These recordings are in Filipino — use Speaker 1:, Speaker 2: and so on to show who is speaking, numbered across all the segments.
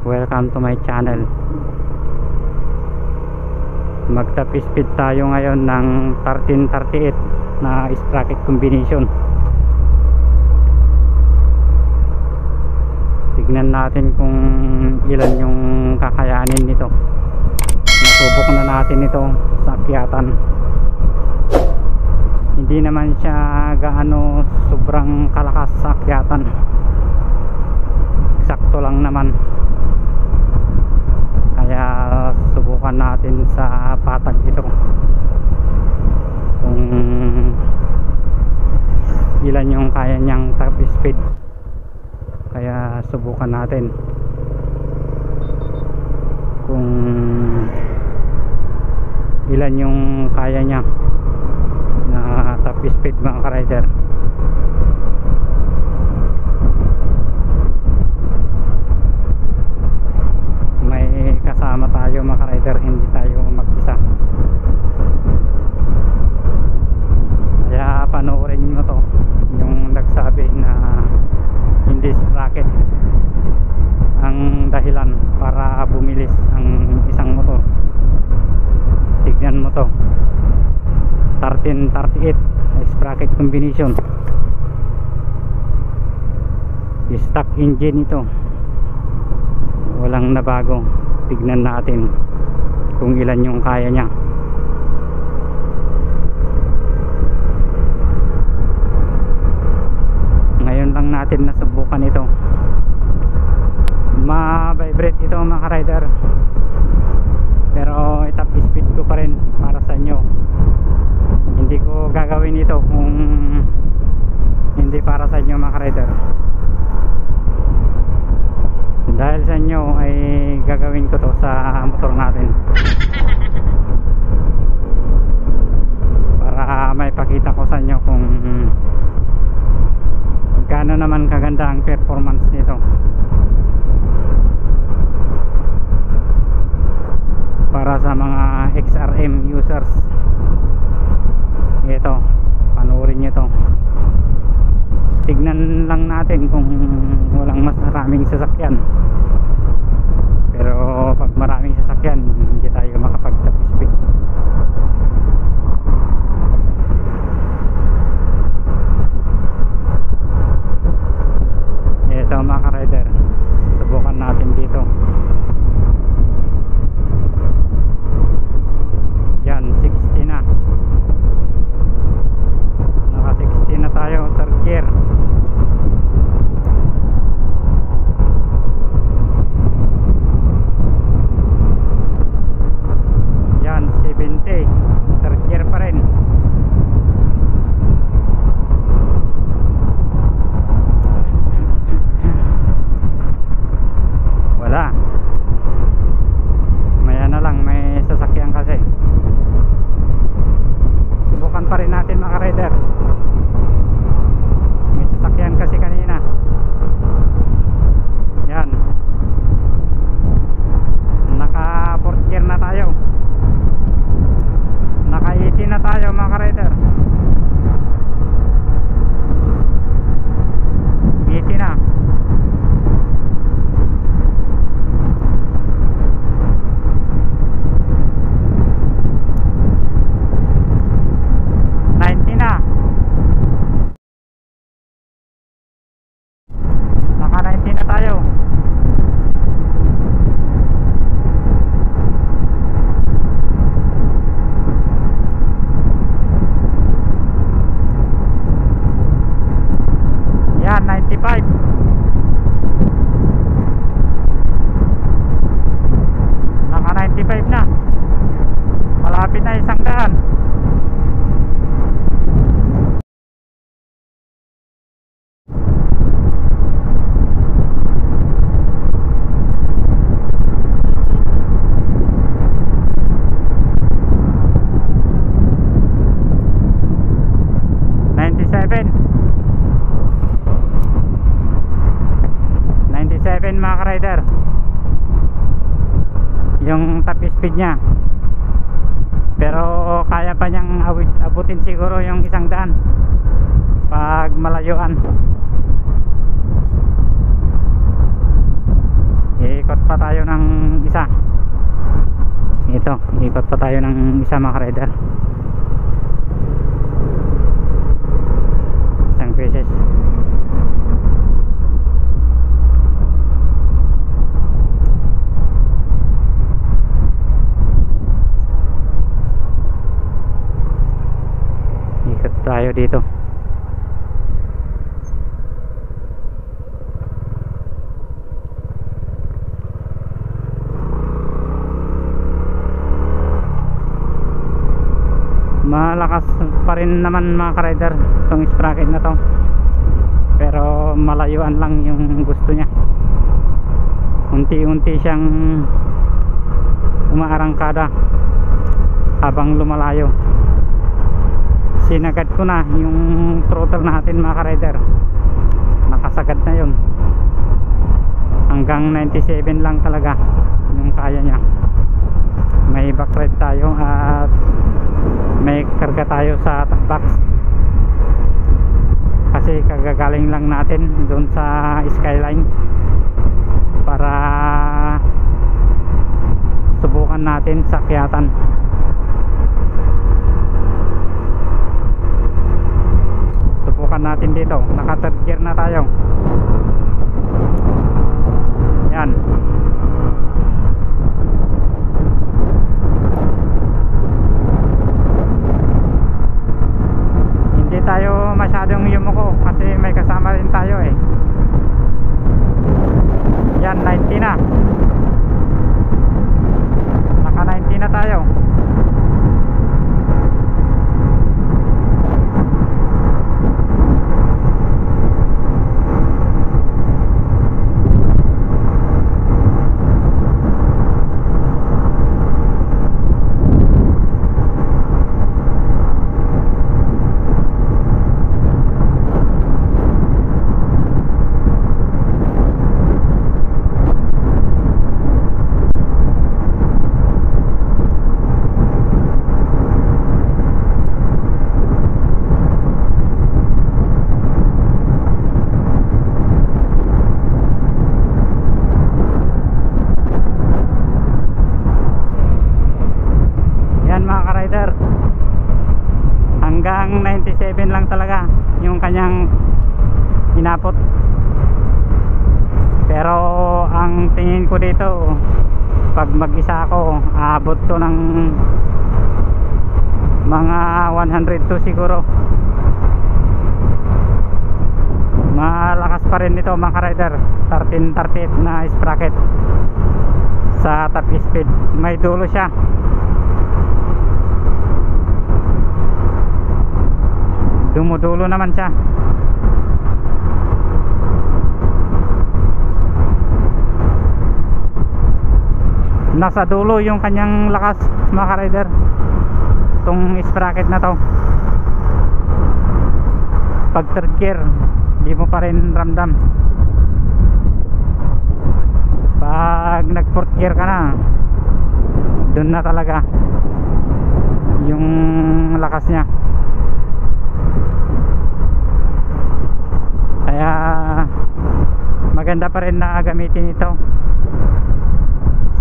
Speaker 1: Welcome to my channel. Magtap speed tayo ngayon ng 1338 na sprocket combination. Tignan natin kung ilan yung kakayanin nito. Nasubok na natin ito sa akyatan. Hindi naman siya gaano sobrang kalakas sa akyatan, sakto lang naman. Kaya subukan natin sa patag ito kung ilan yung kaya niyang top speed. Kaya subukan natin kung ilan yung kaya niya na top speed, mga ka-rider. May kasama tayo, mga ka-rider, hindi tayo mag-isa. Kaya panoorin mo to, yung nagsabi na hindi sprocket ang dahilan para bumilis ang isang motor. Tignan mo to, 1338 sprocket combination, stock engine ito, walang nabago. Tignan natin kung ilan yung kaya niya. Ngayon lang natin nasubukan ito. Ma-vibrate ito, mga ka-rider, pero top speed ko pa rin para sa inyo. Hindi ko gagawin ito kung hindi para sa inyo, mga ka-rider. Dahil sa inyo ay gagawin ko to sa motor natin para may pakita ko sa inyo kung gaano naman kaganda ang performance nito. Para sa mga XRM users, ito, panoorin nyo to. Tignan lang natin kung walang mas maraming sasakyan. Pero pag maraming sasakyan, hindi tayo makapag-top speed. Ito, mga ka-rider, subukan natin dito. Yan, 60 na. Naka 60 na tayo, third gear. Yan, 70, third gear pa rin. Wala. Maya na lang, may sasakyan kasi. Subukan pa rin natin, mga ka-rider. May sasakyan kasi kanina. Yan, naka 4th gear na tayo, naka 80 na tayo, mga ka-rider. 80 na. Naka 90 na tayo. Yan, 95. Naka 95 na. Malapit na 100. Mga ka-rider, yung top speed niya, pero kaya pa niyang abutin siguro yung 100 pag malayuan. ikot pa tayo ng isa. Ito, ikot pa tayo ng isa mga ka-rider. Isang beses. Ikot tayo dito. Malakas pa rin naman mga ka-rider itong sprocket na to, pero malayuan lang yung gusto niya. Unti-unti siyang umaarangkada habang lumalayo. Sinagad ko na yung throttle natin mga ka-rider, nakasagad na yun. Hanggang 97 lang talaga yung kaya niya. May backride tayo at may karga tayo sa top box kasi kagagaling lang natin doon sa Skyline para subukan natin sa Kyatan. Subukan natin dito, naka third gear na tayo. Yan. Tayo masyadong yumuko kasi may kasama rin tayo eh. Yan, 90 na. Naka 90 na tayo. Hanggang 97 lang talaga yung kanyang inabot, pero ang tingin ko dito pag mag-isa ako aabot to ng mga 102 siguro. Malakas pa rin nito mga ka-rider, 1338 na sprocket sa top speed. May dulo siya. Dumudulo naman siya. Nasa dulo yung kanyang lakas mga ka-rider, itong sprocket na to. Pag third gear di mo pa rin ramdam. Pag nag fourth gear ka na, dun na talaga yung lakas niya. Kaya maganda pa rin na gamitin ito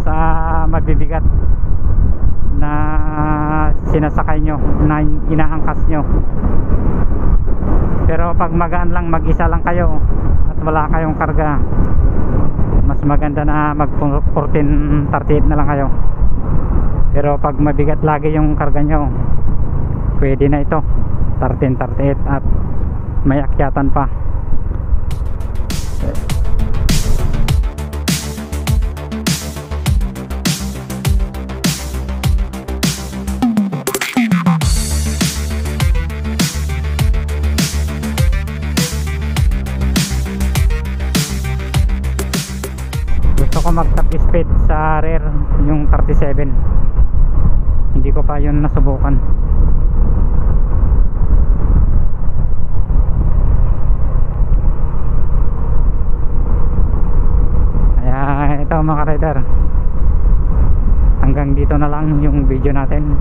Speaker 1: sa magbibigat na sinasakay nyo, na inaangkas nyo. Pero pag magaan lang, mag-isa lang kayo at wala kayong karga, mas maganda na mag 1438 na lang kayo. Pero pag mabigat lagi yung karga nyo, pwede na ito 1338 at may akyatan pa. Gusto ko mag top speed sa rear yung 37, hindi ko pa yun nasubukan. Ito mga ka-rider, hanggang dito na lang yung video natin.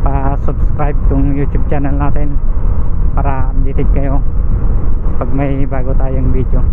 Speaker 1: Pa-subscribe tong YouTube channel natin para updated kayo pag may bago tayong video.